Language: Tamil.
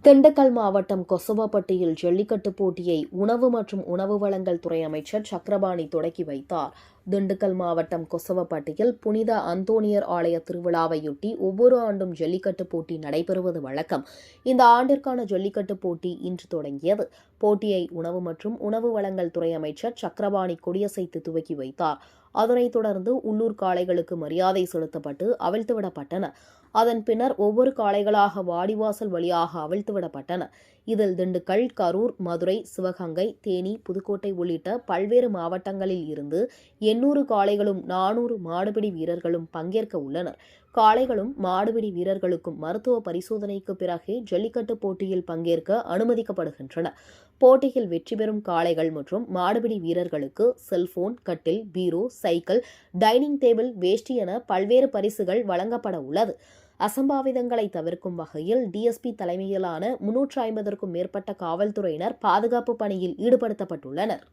திண்டுக்கல் மாவட்டம் கொசவப்பட்டியில் ஜல்லிக்கட்டு போட்டியை உணவு மற்றும் உணவு வழங்கல் துறை அமைச்சர் சக்கரபாணி தொடக்கி வைத்தார். திண்டுக்கல் மாவட்டம் கொசவப்பட்டியில் புனித அந்தோணியர் ஆலய திருவிழாவையொட்டி ஒவ்வொரு ஆண்டும் ஜல்லிக்கட்டு போட்டி நடைபெறுவது வழக்கம். இந்த ஆண்டிற்கான ஜல்லிக்கட்டு போட்டி இன்று தொடங்கியது. போட்டியை உணவு மற்றும் உணவு வழங்கல் துறை அமைச்சர் சக்கரபாணி கொடியசைத்து துவக்கி வைத்தார். அதனைத் தொடர்ந்து உள்ளூர் காளைகளுக்கு மரியாதை செலுத்தப்பட்டு அவிழ்த்துவிடப்பட்டன. அதன் பின்னர் ஒவ்வொரு காளைகளாக வாடிவாசல் வழியாக அவிழ்த்துவிடப்பட்டன. இதில் திண்டுக்கல், கரூர், மதுரை, சிவகங்கை, தேனி, புதுக்கோட்டை உள்ளிட்ட பல்வேறு மாவட்டங்களில் இருந்து 800 காளைகளும் 400 மாடுபிடி வீரர்களும் பங்கேற்க உள்ளனர். காளைகளும் மாடுபிடி வீரர்களுக்கும் மருத்துவ பரிசோதனைக்கு பிறகே ஜல்லிக்கட்டு போட்டியில் பங்கேற்க அனுமதிக்கப்படுகின்றன. போட்டியில் வெற்றி பெறும் காளைகள் மற்றும் மாடுபிடி வீரர்களுக்கு செல்போன், கட்டில், பீரோ, சைக்கிள், டைனிங் டேபிள், வேஷ்டி என பல்வேறு பரிசுகள் வழங்கப்பட உள்ளது. அசம்பாவிதங்களை தவிர்க்கும் வகையில் டிஎஸ்பி தலைமையிலான 350க்கும் மேற்பட்ட காவல்துறையினர் பாதுகாப்பு பணியில் ஈடுபடுத்தப்பட்டுள்ளனர்.